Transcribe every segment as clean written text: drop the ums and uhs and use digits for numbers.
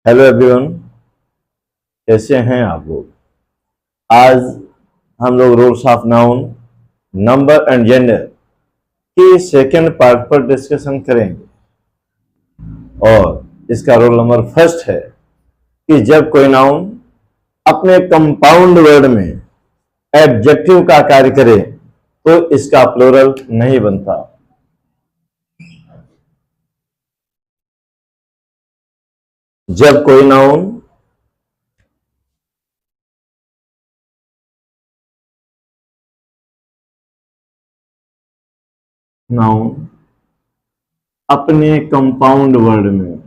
Hello everyone, कैसे हैं आप लोग। आज हम लोग roles of noun, number and gender के सेकंड पार्ट पर डिस्कशन करेंगे। और इसका रोल नंबर फर्स्ट है कि जब कोई नाउन अपने कंपाउंड वर्ड में एडजेक्टिव का कार्य करे तो इसका प्लूरल नहीं बनता। जब कोई नाउन अपने कंपाउंड वर्ड में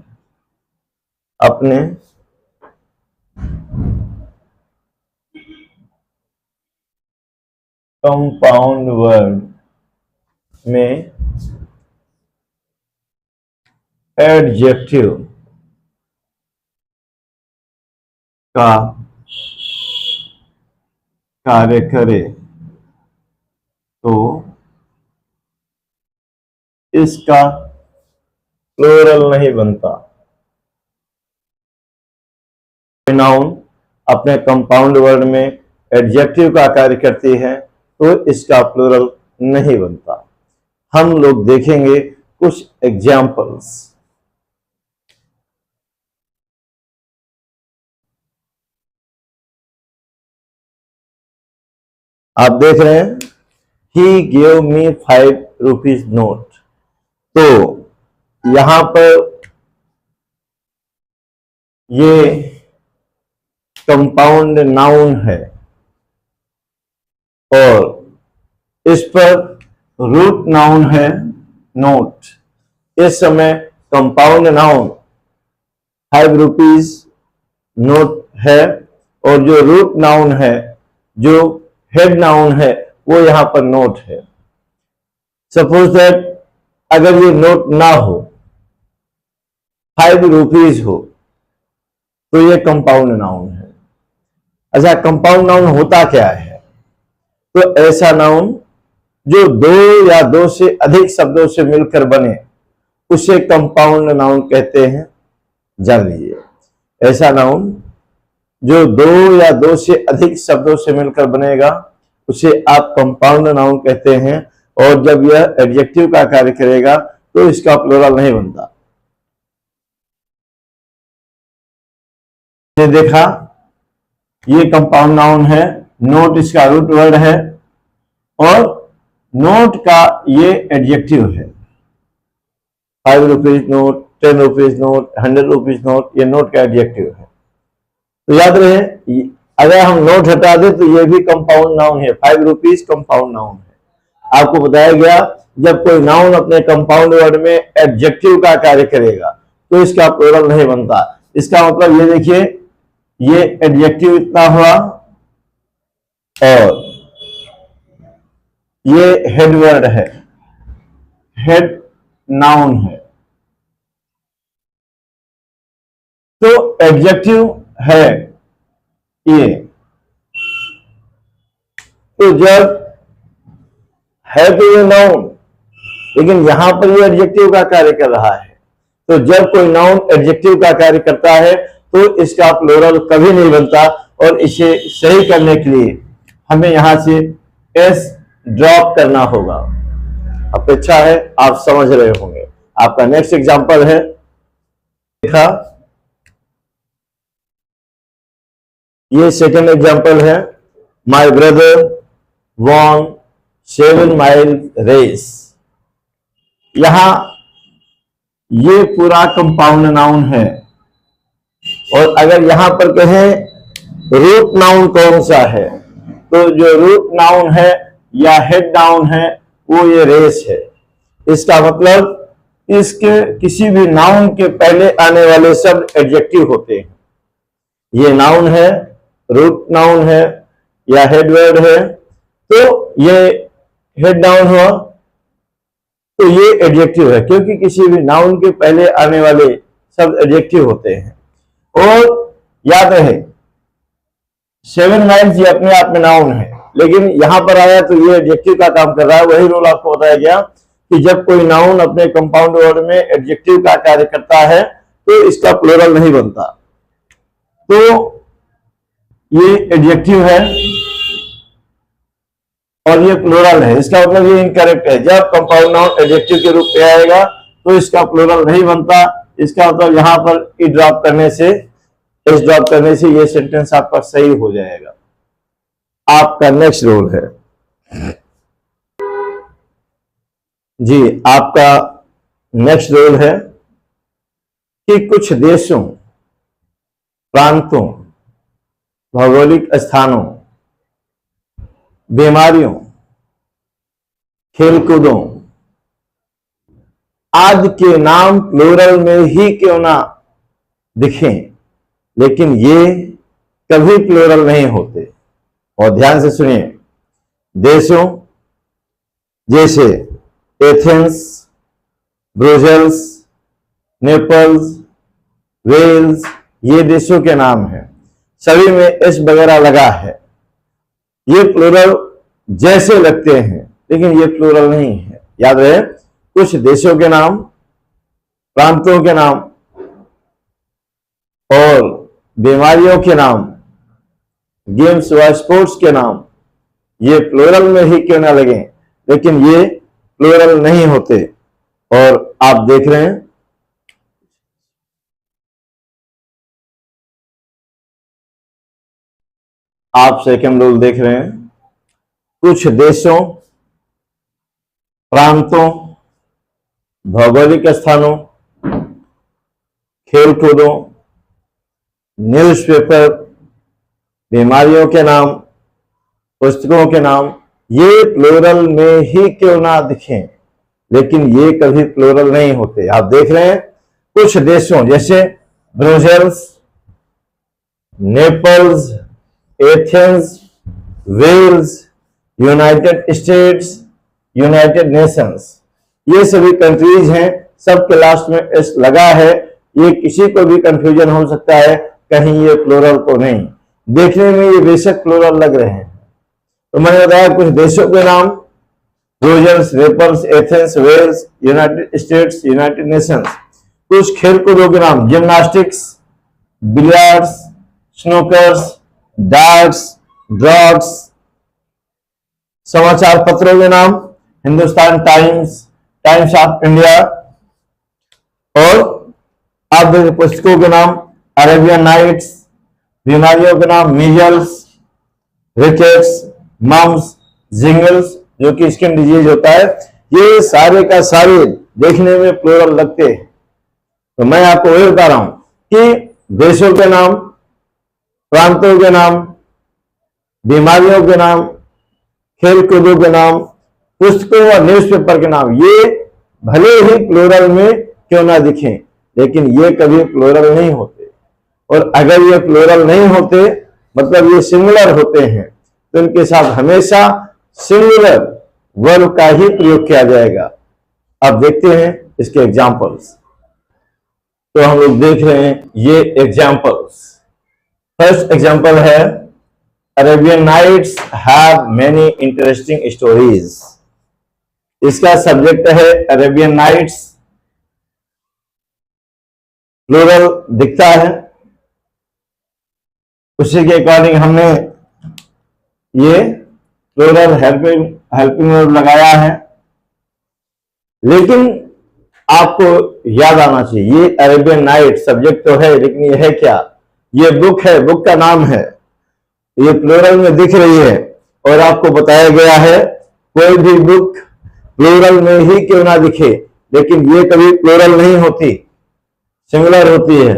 एडजेक्टिव का कार्य करे तो इसका प्लूरल नहीं बनता। नाउन अपने कंपाउंड वर्ड में एडजेक्टिव का कार्य करती है तो इसका प्लूरल नहीं बनता। हम लोग देखेंगे कुछ एग्जाम्पल्स। आप देख रहे हैं, he gave me 5 rupees note. तो यहां पर ये कंपाउंड नाउन है और इस पर रूट नाउन है नोट। इस समय कंपाउंड नाउन 5 रुपीज नोट है और जो रूट नाउन है, जो हेड नाउन है, वो यहां पर नोट है। सपोज दैट अगर ये नोट ना हो, 5 रुपीज हो, तो ये कंपाउंड नाउन है। अच्छा, कंपाउंड नाउन होता क्या है? तो ऐसा नाउन जो 2 या 2 से अधिक शब्दों से मिलकर बने उसे कंपाउंड नाउन कहते हैं। जान लीजिए, ऐसा नाउन जो 2 या 2 से अधिक शब्दों से मिलकर बनेगा उसे आप कंपाउंड नाउन कहते हैं। और जब यह एडजेक्टिव का कार्य करेगा तो इसका प्लूरल नहीं बनता। देखा, ये कंपाउंड नाउन है, नोट इसका रूट वर्ड है और नोट का ये एडजेक्टिव है। 5 rupees note, 10 rupees note, 100 rupees note, ये नोट का एडजेक्टिव है। तो याद रहे, अगर हम नोट हटा दें तो ये भी कंपाउंड नाउन है। 5 रुपीज कंपाउंड नाउन है। आपको बताया गया, जब कोई नाउन अपने कंपाउंड वर्ड में एडजेक्टिव का कार्य करेगा तो इसका प्लूरल नहीं बनता। इसका मतलब ये देखिए, ये एडजेक्टिव इतना हुआ और ये हेड वर्ड है, हेड नाउन है। तो एडजेक्टिव है ये, तो जब है तो ये नाउन, लेकिन यहां पर ये एडजेक्टिव का कार्य कर रहा है। तो जब कोई नाउन एडजेक्टिव का कार्य करता है तो इसका प्लूरल कभी नहीं बनता। और इसे सही करने के लिए हमें यहां से एस ड्रॉप करना होगा। अपेक्षा है आप समझ रहे होंगे। आपका नेक्स्ट एग्जांपल है, देखा, ये सेकंड एग्जांपल है, माय ब्रदर वॉन 7 माइल रेस। यहां ये पूरा कंपाउंड नाउन है और अगर यहां पर कहें रूट नाउन कौन सा है, तो जो रूट नाउन है या हेड नाउन है वो ये रेस है। इसका मतलब इसके किसी भी नाउन के पहले आने वाले शब्द एडजेक्टिव होते हैं। ये नाउन है, रूट नाउन है या हेड वर्ड है, तो ये हेड नाउन हुआ तो ये एडजेक्टिव है, क्योंकि किसी भी नाउन के पहले आने वाले शब्द एडजेक्टिव होते हैं। और याद रहे, 7 माइल्स ये अपने आप में नाउन है, लेकिन यहां पर आया तो ये एडजेक्टिव का काम कर रहा है। वही रूल आपको बताया गया कि जब कोई नाउन अपने कंपाउंड वर्ड में एडजेक्टिव का कार्य करता है तो इसका प्लूरल नहीं बनता। तो ये एडजेक्टिव है और ये प्लूरल है, इसका मतलब ये इनकरेक्ट है। जब कंपाउंड नाउन एडजेक्टिव के रूप में आएगा तो इसका प्लूरल नहीं बनता। इसका मतलब यहां पर ई ड्रॉप करने से, एस ड्रॉप करने से ये सेंटेंस आपका सही हो जाएगा। आपका नेक्स्ट रोल है जी, आपका नेक्स्ट रोल है कि कुछ देशों, प्रांतों, भौगोलिक स्थानों, बीमारियों, खेलकूदों आदि के नाम प्लूरल में ही क्यों ना दिखें, लेकिन ये कभी प्लूरल नहीं होते। और ध्यान से सुनिए, देशों जैसे एथेंस, ब्रुसेल्स, नेपल्स, वेल्स, ये देशों के नाम हैं, सभी में एस वगैरह लगा है। ये प्लूरल जैसे लगते हैं लेकिन ये प्लूरल नहीं है। याद रहे, कुछ देशों के नाम, प्रांतों के नाम और बीमारियों के नाम, गेम्स व स्पोर्ट्स के नाम, ये प्लूरल में ही क्यों ना लगे लेकिन ये प्लूरल नहीं होते। और आप देख रहे हैं आप सेकंड रूल देख रहे हैं, कुछ देशों, प्रांतों, भौगोलिक स्थानों, खेलकूदों, न्यूज़पेपर, बीमारियों के नाम, पुस्तकों के नाम, ये प्लूरल में ही क्यों ना दिखें लेकिन ये कभी प्लूरल नहीं होते। आप देख रहे हैं, कुछ देशों जैसे Brussels, Naples, Athens, Wales, United States, United Nations, ये सभी कंट्रीज हैं, सबके लास्ट में एस लगा है। ये किसी को भी कंफ्यूजन हो सकता है, कहीं ये प्लूरल तो नहीं। देखने में ये बेशक प्लूरल लग रहे हैं। तो मैंने बताया कुछ देशों के नाम, Brussels, Naples, Athens, Wales, United States, United Nations. कुछ खेलकूदों के नाम, gymnastics, billiards, snookers, darts, draughts. समाचार पत्रों के नाम, Hindustan Times, Times of India. और आप देखिए पुस्तकों के नाम, अरेबियन नाइट्स। बीमारियों के नाम, मीजल्स, रिकेट्स, मम्स, जिंगल्स, जो कि स्किन डिजीज होता है। ये सारे का सारे देखने में प्लूरल लगते हैं। तो मैं आपको वही बता रहा हूं कि देशों के नाम, प्रांतों के नाम, बीमारियों के नाम, खेल कूदों के नाम, पुस्तकों और न्यूज़पेपर के नाम, ये भले ही प्लूरल में क्यों ना दिखें लेकिन ये कभी प्लूरल नहीं होते। और अगर ये प्लूरल नहीं होते मतलब ये सिंगुलर होते हैं तो इनके साथ हमेशा सिंगुलर वर्ब का ही प्रयोग किया जाएगा। अब देखते हैं इसके एग्जाम्पल्स। तो हम लोग देख रहे हैं ये एग्जाम्पल्स। फर्स्ट एग्जाम्पल है, Arabian Nights have many interesting stories. इसका सब्जेक्ट है अरेबियन नाइट्स, प्लूरल दिखता है, उसी के अकॉर्डिंग हमने ये प्लूरल हेल्पिंग वर्ब लगाया है। लेकिन आपको याद आना चाहिए, ये अरेबियन नाइट सब्जेक्ट तो है लेकिन ये है क्या, ये बुक है, बुक का नाम है, ये प्लूरल में दिख रही है। और आपको बताया गया है कोई भी बुक प्लूरल में ही क्यों ना दिखे लेकिन ये कभी प्लूरल नहीं होती, सिंगुलर होती है।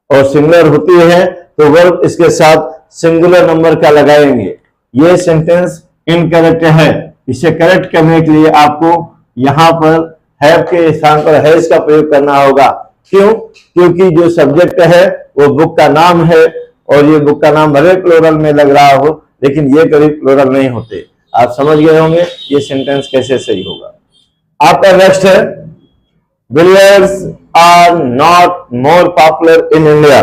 और सिंगुलर होती है तो वर्ब इसके साथ सिंगुलर नंबर का लगाएंगे। ये सेंटेंस इनकरेक्ट है। इसे करेक्ट करने के लिए आपको यहां पर हैव के स्थान पर हैज का प्रयोग करना होगा। क्यों? क्योंकि जो सब्जेक्ट है वो बुक का नाम है और ये बुक का नाम भले प्लूरल में लग रहा हो लेकिन ये कभी प्लूरल नहीं होते। आप समझ गए होंगे ये सेंटेंस कैसे सही होगा। आपका नेक्स्ट है, billiards are not more popular in India.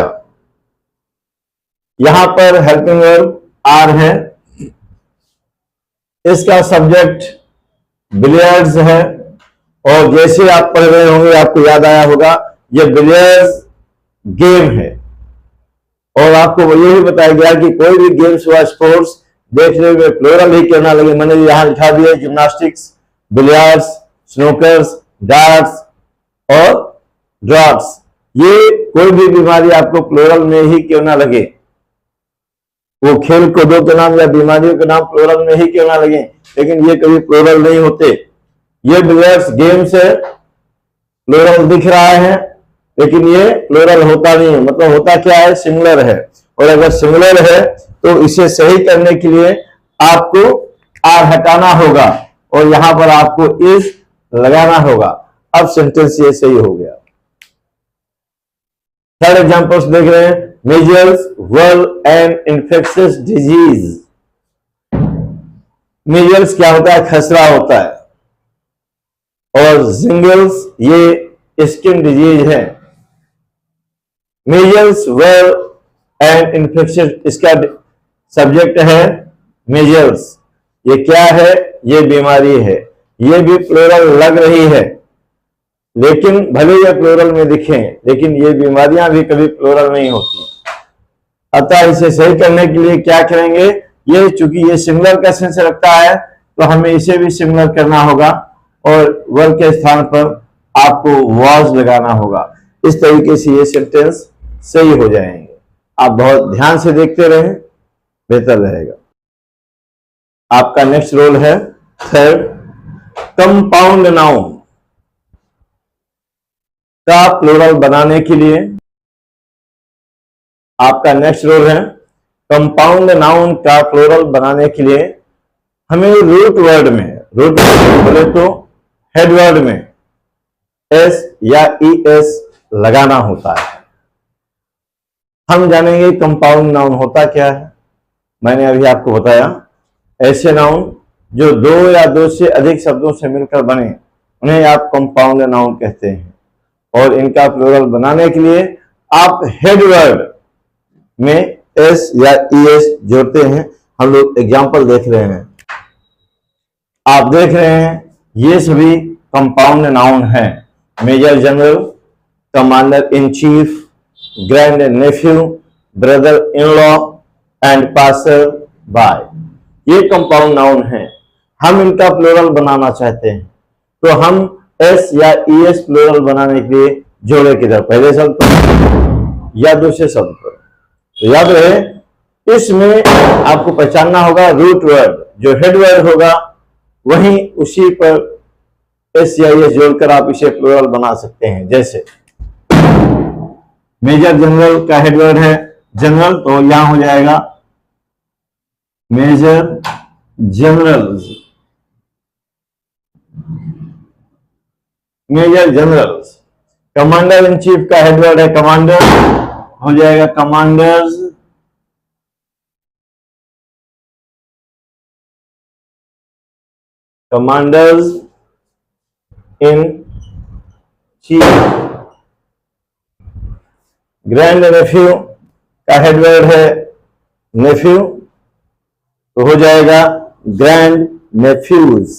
यहां पर हेल्पिंग वर्ब आर है, इसका सब्जेक्ट बिलियर्ड्स है। और जैसे आप पढ़ रहे होंगे आपको याद आया होगा ये बिलियर्ड्स गेम है और आपको यही बताया गया कि कोई भी गेम्स व स्पोर्ट्स देखने में प्लूरल ही क्यों ना लगे। मैंने यहाँ लिखा दिया जिम्नास्टिक्स, बिलियर्ड्स, स्नूकर्स, डार्ट्स और ड्रॉट्स, ये कोई भी बीमारी आपको प्लूरल में ही क्यों ना लगे, वो खेल कूदों के नाम या बीमारियों के नाम प्लूरल में ही क्यों ना लगे, लेकिन ये कभी प्लूरल नहीं होते। ये बिलियर्ड्स गेम्स है, प्लूरल दिख रहा है, लेकिन ये प्लूरल होता नहीं है। मतलब होता क्या है, सिंगुलर है। और अगर सिंगुलर है तो इसे सही करने के लिए आपको आर हटाना होगा और यहां पर आपको इस लगाना होगा। अब सेंटेंस ये सही हो गया। थर्ड एग्जांपल्स देख रहे हैं, measles, whirl and infectious disease. Measles क्या होता है, खसरा होता है, और जिंगल्स ये स्किन डिजीज है। मीजल्स, वर्ल एंड इन्फेक्शियस, इसका सब्जेक्ट है मीजल्स। ये क्या है, ये बीमारी है। ये भी प्लूरल लग रही है, लेकिन भले ये प्लूरल में दिखें, लेकिन ये बीमारियां भी कभी प्लूरल नहीं होती। अतः इसे सही करने के लिए क्या करेंगे, ये चूंकि ये सिंगुलर का सेंस रखता है तो हमें इसे भी सिंगुलर करना होगा और वर्ब के स्थान पर आपको वाज लगाना होगा। इस तरीके से ये सेंटेंस सही हो जाएंगे। आप बहुत ध्यान से देखते रहें, बेहतर रहेगा। आपका नेक्स्ट रोल है थर्ड, कंपाउंड नाउन का प्लूरल बनाने के लिए। आपका नेक्स्ट रोल है कंपाउंड नाउन का प्लूरल बनाने के लिए हमें रूट वर्ड में, रूट बोले तो हेड वर्ड में एस या ई एस लगाना होता है। हम जानेंगे कंपाउंड नाउन होता क्या है। मैंने अभी आपको बताया, ऐसे नाउन जो दो या दो से अधिक शब्दों से मिलकर बने उन्हें आप कंपाउंड नाउन कहते हैं। और इनका प्लूरल बनाने के लिए आप हेड वर्ड में एस या ई एस जोड़ते हैं। हम लोग एग्जाम्पल देख रहे हैं, आप देख रहे हैं ये सभी कंपाउंड नाउन हैं। Major general, commander in chief, grand nephew, brother in law and passer by, ये कंपाउंड नाउन हैं। हम इनका प्लूरल बनाना चाहते हैं तो हम एस या ई एस प्लूरल बनाने के लिए जोड़े किधर, पहले शब्द पर या दूसरे शब्द पर। तो याद रहे, इसमें आपको पहचानना होगा रूट वर्ड, जो हेड वर्ड होगा वहीं उसी पर एस या एस जोड़कर आप इसे प्लूरल बना सकते हैं। जैसे मेजर जनरल का हेडवर्ड है जनरल, तो यहां हो जाएगा major generals, major generals. Commander in chief का हेडवर्ड है कमांडर, हो जाएगा commanders. Commanders in chief. Grand nephew का हेडवर्ड है नेफ्यू, तो हो जाएगा grand nephews.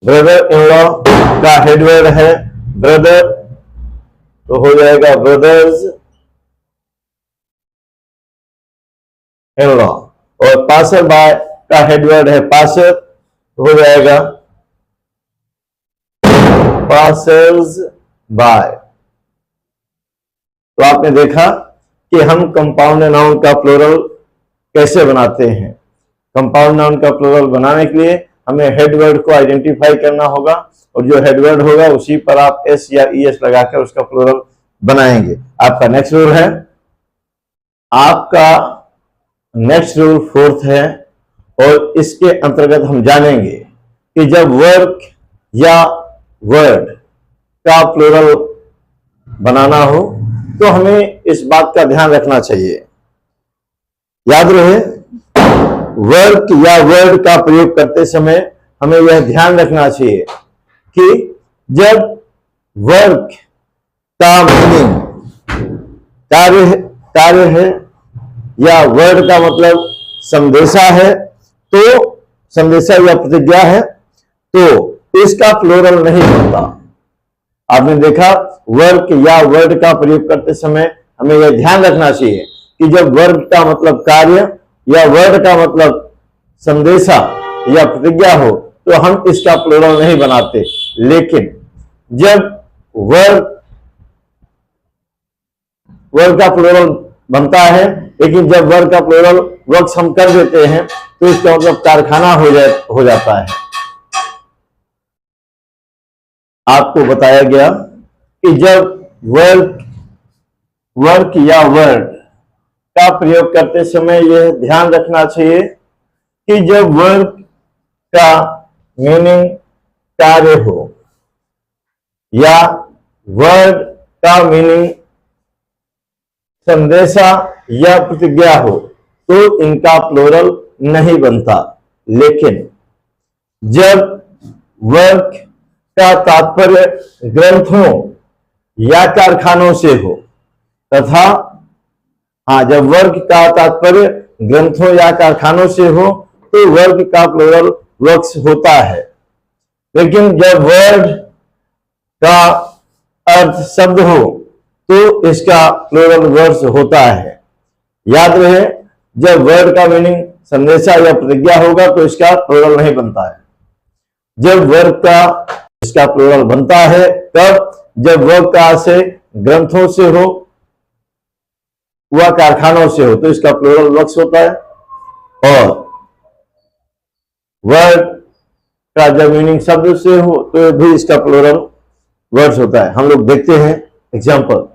Brother in law का हेडवर्ड है ब्रदर, तो हो जाएगा ब्रदर्स इन लॉ। और पासर बाय का हेडवर्ड है पासर, तो हो जाएगा पासर्स बाय। तो आपने देखा कि हम कंपाउंड नाउन का प्लूरल कैसे बनाते हैं। कंपाउंड नाउन का प्लूरल बनाने के लिए हमें हेडवर्ड को आइडेंटिफाई करना होगा और जो हेडवर्ड होगा उसी पर आप एस या ई एस लगाकर उसका प्लूरल बनाएंगे। आपका नेक्स्ट रूल है, आपका नेक्स्ट रूल फोर्थ है, और इसके अंतर्गत हम जानेंगे कि जब वर्क या वर्ड का प्लूरल बनाना हो तो हमें इस बात का ध्यान रखना चाहिए। याद रहे, वर्क या वर्ड का प्रयोग करते समय हमें यह ध्यान रखना चाहिए कि जब वर्क का मीनिंग कार्य है या वर्ड का मतलब संदेशा है, तो संदेशा या प्रतिज्ञा है, तो इसका प्लूरल नहीं बनता। आपने देखा वर्क या वर्ड का प्रयोग करते समय हमें यह ध्यान रखना चाहिए कि जब वर्ग का मतलब कार्य या वर्ड का मतलब संदेशा या प्रतिज्ञा हो तो हम इसका प्लूरल नहीं बनाते। लेकिन जब वर्ग का प्लूरल बनता है, लेकिन जब वर्ग का प्लूरल वर्क्स हम कर देते हैं तो इसका मतलब कारखाना हो जाता है। आपको बताया गया कि जब वर्क या वर्ड का प्रयोग करते समय यह ध्यान रखना चाहिए कि जब वर्क का मीनिंग कार्य हो या वर्ड का मीनिंग संदेशा या प्रतिज्ञा हो तो इनका प्लूरल नहीं बनता। लेकिन जब वर्क का तात्पर्य ग्रंथों या कारखानों से हो तथा जब वर्ग का तात्पर्य ग्रंथों या कारखानों से हो तो वर्ग का प्लूरल वर्क्स होता है। लेकिन जब वर्ड का अर्थ शब्द हो तो इसका प्लूरल वर्ड्स होता है। याद रहे, जब वर्ड का मीनिंग संदेशा या प्रतिज्ञा होगा तो इसका प्लूरल नहीं बनता है। जब वर्ग का इसका प्लूरल बनता है तब जब वर्ग का आशय ग्रंथों से हो वह कारखानों से हो तो इसका प्लूरल वर्क्स होता है। और वर्ड का जब मीनिंग शब्द से हो तो भी इसका प्लूरल वर्ड्स होता है। हम लोग देखते हैं एग्जाम्पल।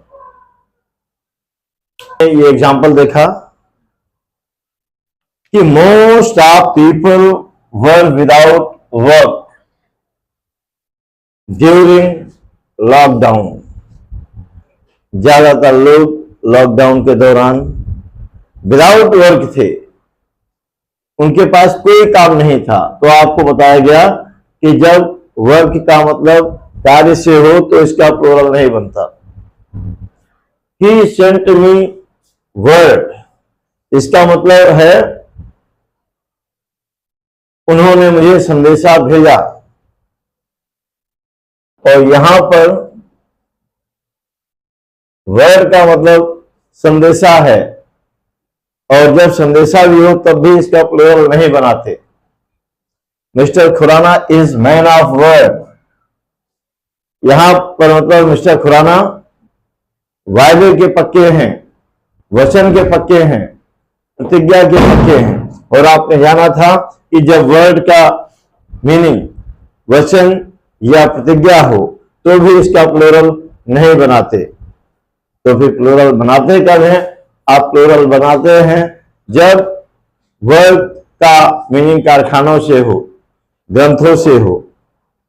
ये एग्जाम्पल देखा कि most of people were without work during lockdown. ज्यादातर लोग लॉकडाउन के दौरान विदाउट वर्क थे, उनके पास कोई काम नहीं था। तो आपको बताया गया कि जब वर्क का मतलब कार्य से हो तो इसका प्लूरल नहीं बनता। He sent me word, इसका मतलब है उन्होंने मुझे संदेशा भेजा। और यहां पर वर्ड का मतलब संदेशा है और जब संदेशा भी हो तब भी इसका प्लूरल नहीं बनाते। Mr Khurana is man of word. यहां पर मतलब मिस्टर खुराना वायदे के पक्के हैं, वचन के पक्के हैं, प्रतिज्ञा के पक्के हैं। और आपने जाना था कि जब वर्ड का मीनिंग वचन या प्रतिज्ञा हो तो भी इसका प्लूरल नहीं बनाते। तो फिर प्लूरल बनाते कब हैं? आप प्लूरल बनाते हैं जब वर्ड का मीनिंग कारखानों से हो, ग्रंथों से हो।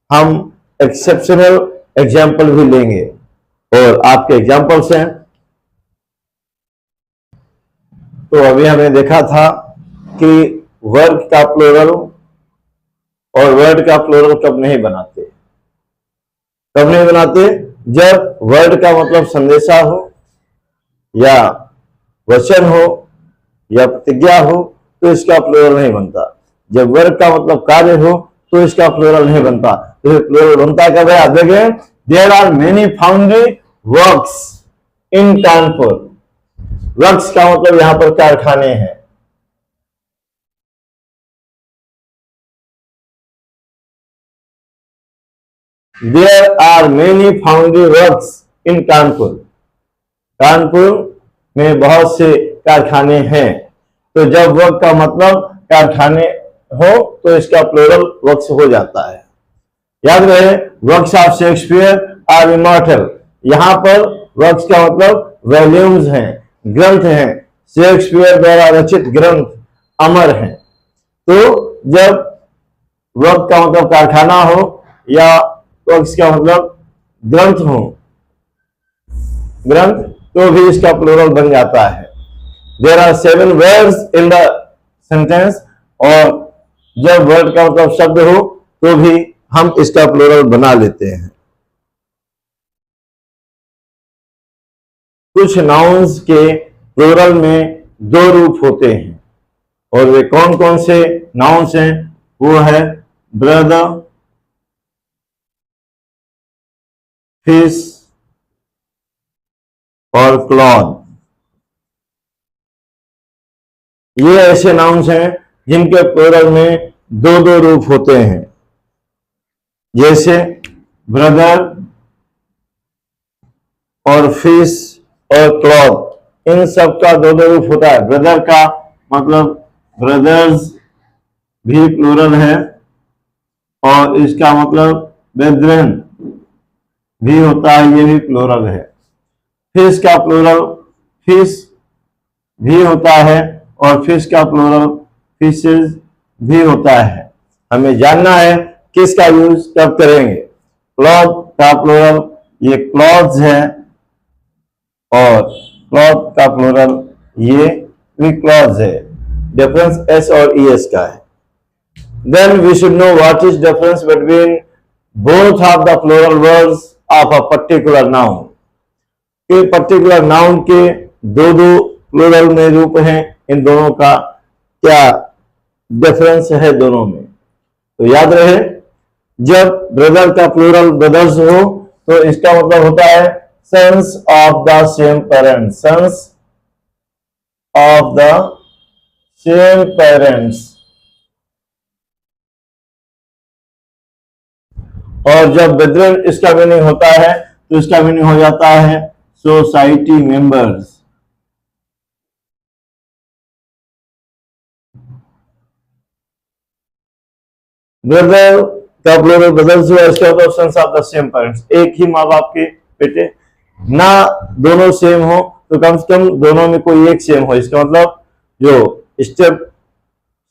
हम एक्सेप्शनल एग्जाम्पल भी लेंगे और आपके एग्जाम्पल्स हैं। तो अभी हमने देखा था कि वर्ग का प्लूरल और वर्ड का प्लूरल कब नहीं बनाते। कब नहीं बनाते? जब वर्ड का मतलब संदेशा हो या वचन हो या प्रतिज्ञा हो तो इसका प्लूरल नहीं बनता। जब वर्ग का मतलब कार्य हो तो इसका प्लूरल नहीं बनता। तो प्लूरल बनता कब है? आप देखें, there are many foundry works in Kanpur. Works का मतलब यहां पर कारखाने हैं। There are many foundry works in Kanpur. Kanpur में बहुत से कारखाने हैं। तो जब वर्क का मतलब कारखाने हो तो इसका प्लूरल वर्क्स हो जाता है। याद रहे, works of Shakespeare are immortal. यहां पर वर्क्स का मतलब वॉल्यूम्स हैं, ग्रंथ हैं। शेक्सपियर द्वारा रचित ग्रंथ अमर हैं। तो जब वर्क का मतलब कारखाना हो या वर्क्स का मतलब ग्रंथ हो, ग्रंथ, तो भी इसका प्लूरल बन जाता है। There are 7 words in the sentence. और जब वर्ड का मतलब शब्द हो तो भी हम इसका प्लूरल बना लेते हैं। कुछ नाउन्स के प्लूरल में 2 रूप होते हैं और वे कौन कौन से नाउन्स हैं? वो है ब्रदर, फिश और क्लॉथ, ये ऐसे नाउन्स हैं जिनके प्लूरल में दो दो रूप होते हैं, जैसे ब्रदर और फिश और क्लॉथ, इन सब का दो दो रूप होता है। ब्रदर का मतलब ब्रदर्स भी प्लूरल है, और इसका मतलब ब्रेथरेन भी होता है, ये भी प्लूरल है। फिश का प्लूरल फिश भी होता है, और फिश का प्लूरल फिशेज भी होता है। हमें जानना है किसका यूज कब करेंगे। क्लॉथ का प्लूरल ये क्लॉथ्स है, और क्लॉथ का प्लूरल ये भी क्लॉथ्स है। डिफरेंस एस और ईएस का है। Then we should know what is difference between both of the plural words of a particular noun. कि पर्टिकुलर नाउन के दो दो प्लूरल में रूप हैं, इन दोनों का क्या डिफरेंस है दोनों में। तो याद रहे, जब ब्रदर का प्लूरल ब्रदर्स हो तो इसका मतलब होता है sons of the same parents, sons of the same parents. और जब ब्रेथरेन इसका मीनिंग होता है तो इसका मीनिंग हो जाता है सोसाइटी मेंबर्स। ब्रदर का प्लूरल ब्रदर्स हुआ, इसका मतलब sons of the same parents, एक ही माँ बाप के बेटे। ना दोनों सेम हो तो कम से कम दोनों में कोई एक सेम हो, इसका मतलब जो स्टेप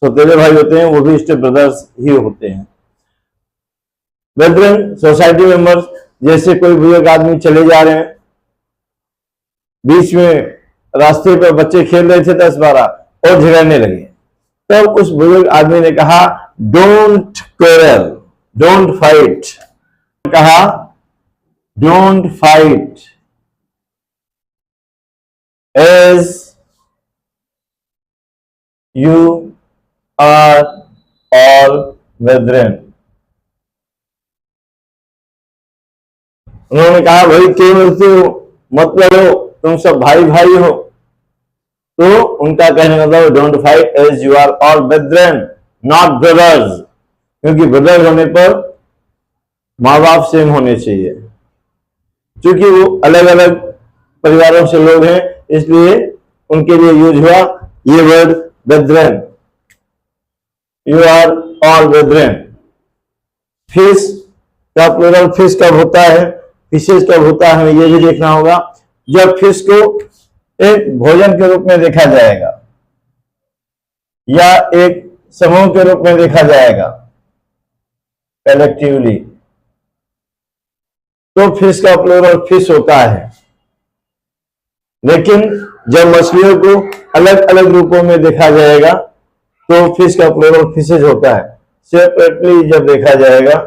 सौतेले भाई होते हैं वो भी स्टेप ब्रदर्स ही होते हैं। ब्रेथरेन सोसाइटी मेंबर्स, जैसे कोई बुजुर्ग आदमी चले जा रहे हैं, बीच में रास्ते पर बच्चे खेल रहे थे 10-12 और झगड़ने लगे, तब तो उस बुजुर्ग आदमी ने कहा डोंट क्वेरल, डोंट फाइट, कहा don't fight as you are all brethren. उन्होंने कहा भाई क्यों लड़ते हो, मत लड़ो, तुम सब भाई भाई हो। तो उनका कहने का मतलब don't fight as you are all brethren not brothers, क्योंकि ब्रदर्स होने पर माँ बाप सेम होने चाहिए। क्योंकि वो अलग अलग परिवारों से लोग हैं, इसलिए उनके लिए यूज हुआ ये word brethren, you are all brethren. Fish का प्लूरल फिश कब होता है, फिशेज कब होता है, हमें ये भी देखना होगा। जब फिश को एक भोजन के रूप में देखा जाएगा या एक समूह के रूप में देखा जाएगा कलेक्टिवली, तो फिश का प्लूरल फिश होता है। लेकिन जब मछलियों को अलग अलग रूपों में देखा जाएगा तो फिश का प्लूरल फिशेज होता है। सेपरेटली जब देखा जाएगा,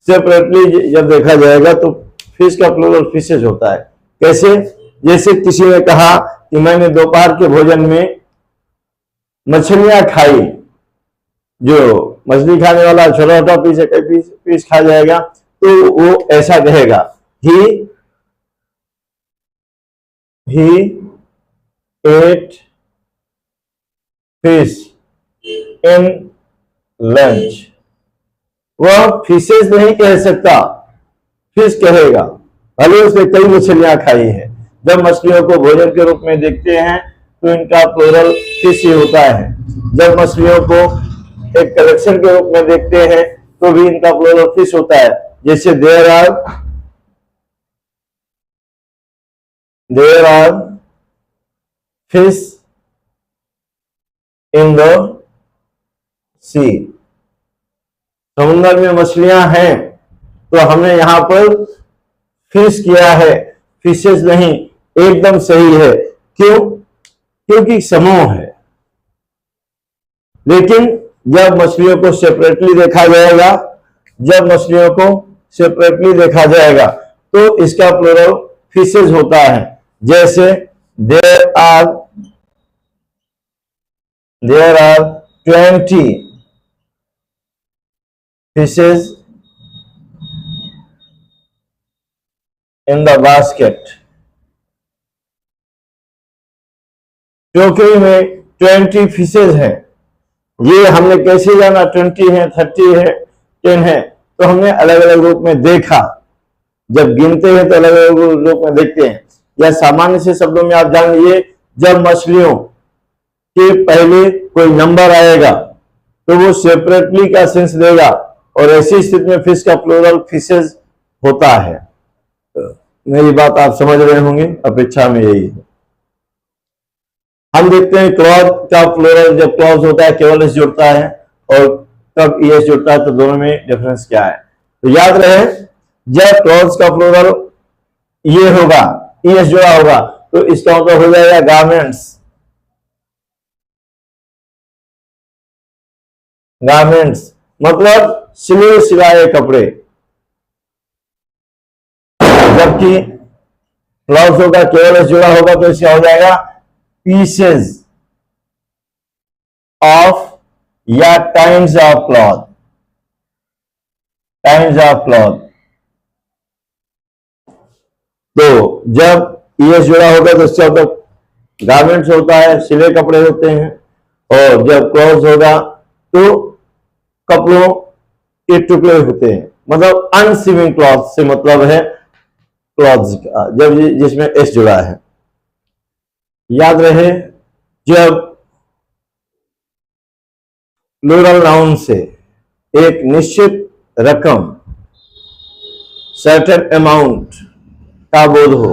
सेपरेटली जब देखा जाएगा तो फिश का प्लूरल फिशेज होता है। कैसे? जैसे किसी ने कहा कि मैंने दोपहर के भोजन में मछलियां खाई, जो मछली खाने वाला छोटा छोटा पीस है, कई पीस खा जाएगा, तो वो ऐसा कहेगा ही एट फिश इन लंच। वह फिशेज नहीं कह सकता, फिश कहेगा, भले उसने कई मछलियां खाई है। जब मछलियों को भोजन के रूप में देखते हैं तो इनका प्लूरल फिश ही होता है। जब मछलियों को एक कलेक्शन के रूप में देखते हैं तो भी इनका प्लूरल फिश होता है। जैसे there are fish in the sea, समुद्र में मछलियां हैं, तो हमने यहां पर फिश किया है, फिशेज नहीं। एकदम सही है, क्यों? क्योंकि समूह है। लेकिन जब मछलियों को सेपरेटली देखा जाएगा, जब मछलियों को सेपरेटली देखा जाएगा तो इसका प्लूरल फिशेज होता है। जैसे there are 20 fishes in the basket. टोकरी में 20 फिशेज हैं। ये हमने कैसे जाना 20 है, 30 है, 10 है? तो हमने अलग अलग रूप में देखा। जब गिनते हैं तो अलग अलग रूप में देखते हैं। या सामान्य से शब्दों में आप जान लीजिए, जब मछलियों के पहले कोई नंबर आएगा तो वो सेपरेटली का सेंस देगा, और ऐसी स्थिति में फिश का प्लूरल फिशेज होता है। मेरी बात आप समझ रहे होंगे, अपेक्षा में यही है। हम देखते हैं क्लॉथ का प्लूरल, जब क्लॉथ होता है केवल एस जुड़ता है, और कब ईएस जुड़ता है, तो दोनों में डिफरेंस क्या है? तो याद रहे, जब क्लॉथ्स का प्लूरल ये होगा, ईएस जुड़ा होगा, तो इसका मतलब हो जाएगा गारमेंट्स। गारमेंट्स मतलब सिले सिलाए कपड़े। जबकि क्लॉथ होगा केवल एस जुड़ा होगा, तो इसका हो जाएगा पीसेज ऑफ या times of cloth. Times of cloth. तो जब ईएस जुड़ा होगा तो इसका मतलब गारमेंट्स होता है, सिले कपड़े होते हैं। और जब क्लॉथ होगा तो कपड़ों के टुकड़े होते हैं। मतलब अनसिविंग क्लॉथ से मतलब है क्लॉथ्स का, जब जिसमें एस जुड़ा है। याद रहे, जब प्लूरल नाउन से एक निश्चित रकम, सर्टेन अमाउंट का बोध हो,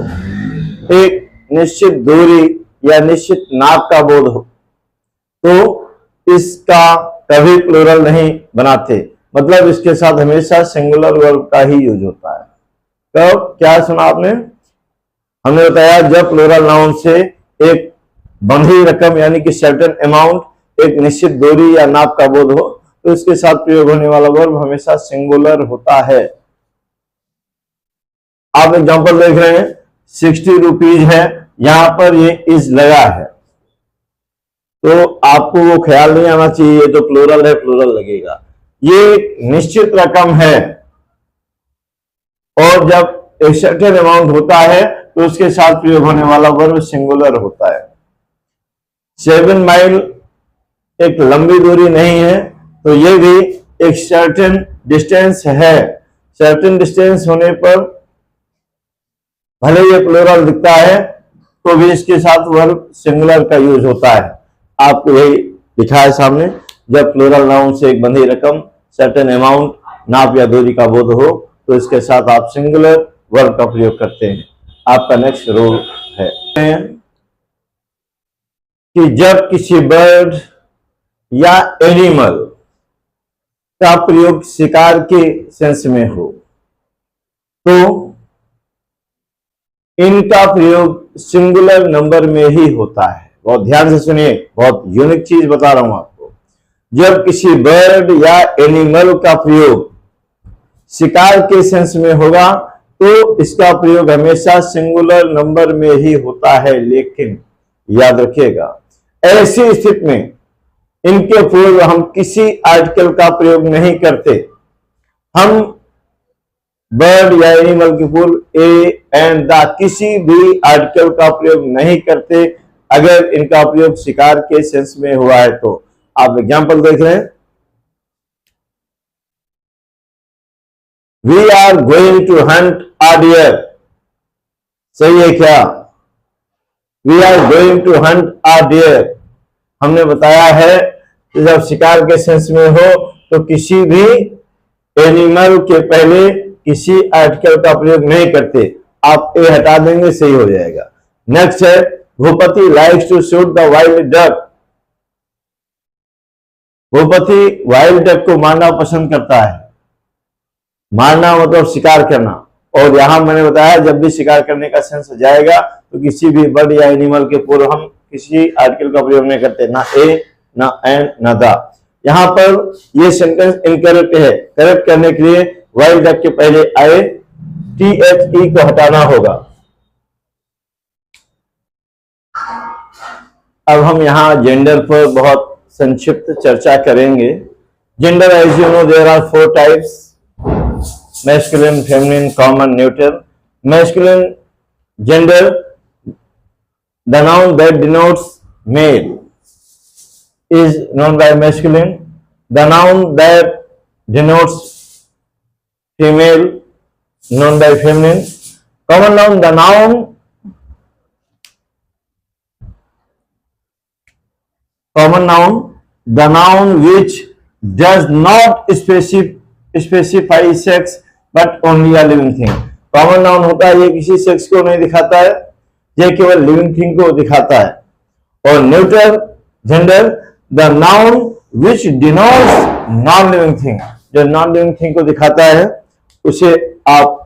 एक निश्चित दूरी या निश्चित नाप का बोध हो, तो इसका कभी प्लूरल नहीं बनाते। मतलब इसके साथ हमेशा सिंगुलर वर्ब का ही यूज होता है। तो क्या सुना आपने? हमने बताया जब प्लूरल नाउन से एक बंधी रकम यानी कि सर्टेन अमाउंट, एक निश्चित दूरी या नाप का बोध हो, तो इसके साथ प्रयोग होने वाला वर्ब हमेशा सिंगुलर होता है। आप एग्जांपल देख रहे हैं, 60 रुपीज है, यहां पर ये इज लगा है, तो आपको वो ख्याल नहीं आना चाहिए ये तो प्लूरल है, प्लूरल लगेगा। ये एक निश्चित रकम है, और जब एक सर्टेन अमाउंट होता है तो उसके साथ प्रयोग होने वाला वर्ब सिंगुलर होता है। 7 माइल एक लंबी दूरी नहीं है, तो ये भी एक सर्टेन डिस्टेंस है। सर्टेन डिस्टेंस होने पर भले ये प्लूरल दिखता है, तो भी इसके साथ वर्ब सिंगुलर का यूज होता है। आपको यही लिखा है सामने, जब प्लूरल नाउन से एक बंधी रकम, सर्टेन अमाउंट, नाप या दूरी का बोध हो, तो इसके साथ आप सिंगुलर वर्ब का प्रयोग करते हैं। आपका नेक्स्ट रूल है कि जब किसी बर्ड या एनिमल का प्रयोग शिकार के सेंस में हो, तो इनका प्रयोग सिंगुलर नंबर में ही होता है। बहुत ध्यान से सुनिए, बहुत यूनिक चीज बता रहा हूं आपको। जब किसी बर्ड या एनिमल का प्रयोग शिकार के सेंस में होगा, तो इसका प्रयोग हमेशा सिंगुलर नंबर में ही होता है। लेकिन याद रखिएगा, ऐसी स्थिति में इनके पूर्व हम किसी आर्टिकल का प्रयोग नहीं करते। हम बर्ड या एनिमल के पूर्व ए एंड द किसी भी आर्टिकल का प्रयोग नहीं करते अगर इनका प्रयोग शिकार के सेंस में हुआ है तो। आप एग्जांपल देख रहे हैं, we are going to hunt a deer. सही है क्या? We are going to hunt a deer. हमने बताया है कि जब शिकार के सेंस में हो तो किसी भी एनिमल के पहले किसी आर्टिकल का प्रयोग नहीं करते। आप ए हटा देंगे, सही हो जाएगा। नेक्स्ट है, Bhupati likes to shoot the wild duck. Bhupati wild duck को मारना पसंद करता है। मारना मतलब शिकार करना, और यहां मैंने बताया जब भी शिकार करने का सेंस जाएगा तो किसी भी बर्ड या एनिमल के पूर्व हम किसी आर्टिकल का प्रयोग नहीं करते, ना ए, ना एंड, ना द। यहां पर ये सेंटेंस इनकरेक्ट है। करेक्ट करने के लिए वाइल्ड डक के पहले आए THE को हटाना होगा। अब हम यहां जेंडर पर बहुत संक्षिप्त चर्चा करेंगे। Gender, as you know, there are 4 types: masculine, feminine, common, neutral. masculine gender, the noun that denotes male is known by masculine. The noun that denotes female known by feminine. Common noun, the noun which does not specify sex but only a living thing. Common noun होता है, ये किसी sex को नहीं दिखाता है, ये केवल लिविंग थिंग को दिखाता है. और neutral gender, the noun which denotes non living thing, जो नॉन लिविंग थिंग को दिखाता है उसे आप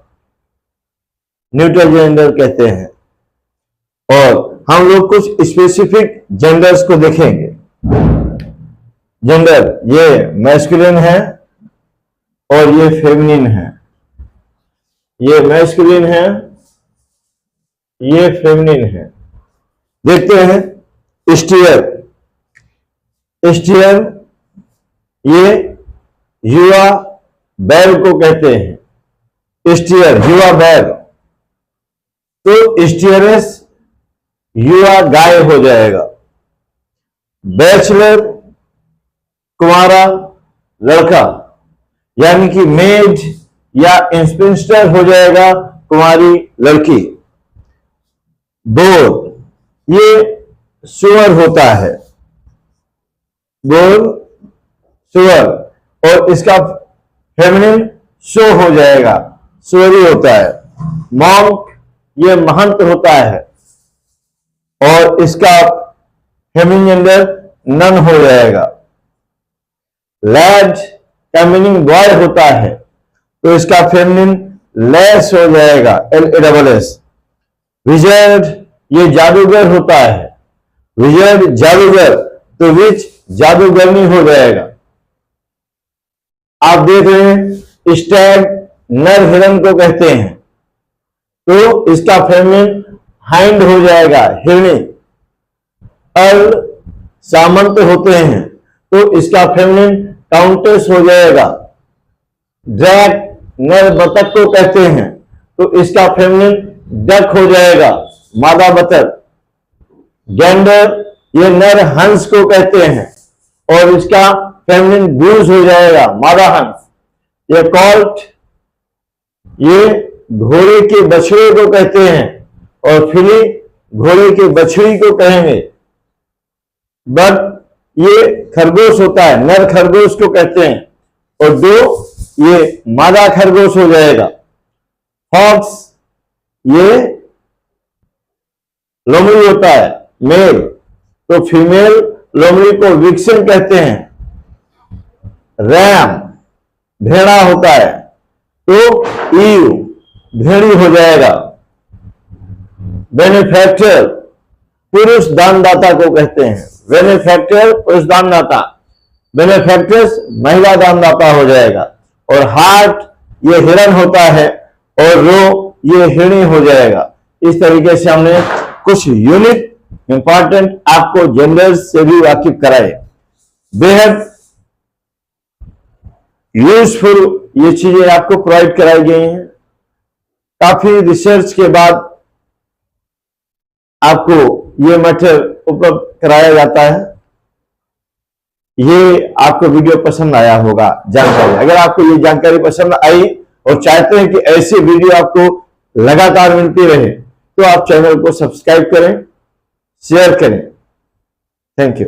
न्यूट्रल जेंडर कहते हैं. और हम लोग कुछ स्पेसिफिक जेंडर्स को देखेंगे. जेंडर, ये मैस्कुलिन है और ये फेमिनिन है. ये मैस्कुलिन है, ये फेमिनिन है. देखते हैं. स्टीयर, स्टीयर ये युवा बैल को कहते हैं. स्टीयर युवा बैल, तो स्टीयरस युवा गाय हो जाएगा. बैचलर कुंवारा लड़का, यानी कि मेड या इंस्पेंस्टर हो जाएगा कुंवारी लड़की. बोर, ये सुअर होता है. बोर सुअर, और इसका फेमिनिन शो हो जाएगा, सुअरी होता है. मॉन्क, ये महंत होता है और इसका फेमिनिन जेंडर नन हो जाएगा. लैड का मीनिंग बॉय होता है, तो इसका फेमिनिन लेस हो जाएगा, LASS. विजर्ड, ये जादूगर होता है. विजर्ड जादूगर, तो विच जादूगरनी हो जाएगा. आप देख रहे हैं स्टैग नर हिरण को कहते हैं, तो इसका फेमिनिन हाइंड हो जाएगा, हिरणी. अर्ल सामंत होते हैं, तो इसका फेमिनिन काउंटेस हो जाएगा. ड्रैक नर बतख को कहते हैं, तो इसका फेमिनिन डक हो जाएगा, मादा बतख. गैंडर, ये नर हंस को कहते हैं और इसका फेमिनिन गूज हो जाएगा, मादा हंस. ये कॉल्ट, ये घोड़े के बछड़े को कहते हैं और फिली घोड़े के बछड़ी को कहेंगे. बट ये खरगोश होता है, नर खरगोश को कहते हैं, और दो ये मादा खरगोश हो जाएगा. फॉक्स, ये लोमड़ी होता है, मेल, तो फीमेल लोमड़ी को विक्सिन कहते हैं. रैम भेड़ा होता है, तो ईव भेड़ी हो जाएगा. बेनिफैक्टर पुरुष दानदाता को कहते हैं. बेनिफैक्टर पुरुष दानदाता, बेनिफैक्ट्रेस महिला दानदाता हो जाएगा. और हार्ट, ये हिरण होता है और रो, ये हिरणी हो जाएगा. इस तरीके से हमने कुछ यूनिक इंपॉर्टेंट आपको जेंडर्स से भी वाकिफ कराए. बेहद यूजफुल ये चीजें आपको प्रोवाइड कराई गई हैं. काफी रिसर्च के बाद आपको ये मटेरियल उपलब्ध कराया जाता है. ये आपको वीडियो पसंद आया होगा, जानकारी. अगर आपको ये जानकारी पसंद आई और चाहते हैं कि ऐसी वीडियो आपको लगातार मिलती रहे, तो आप चैनल को सब्सक्राइब करें, शेयर करें. Thank you.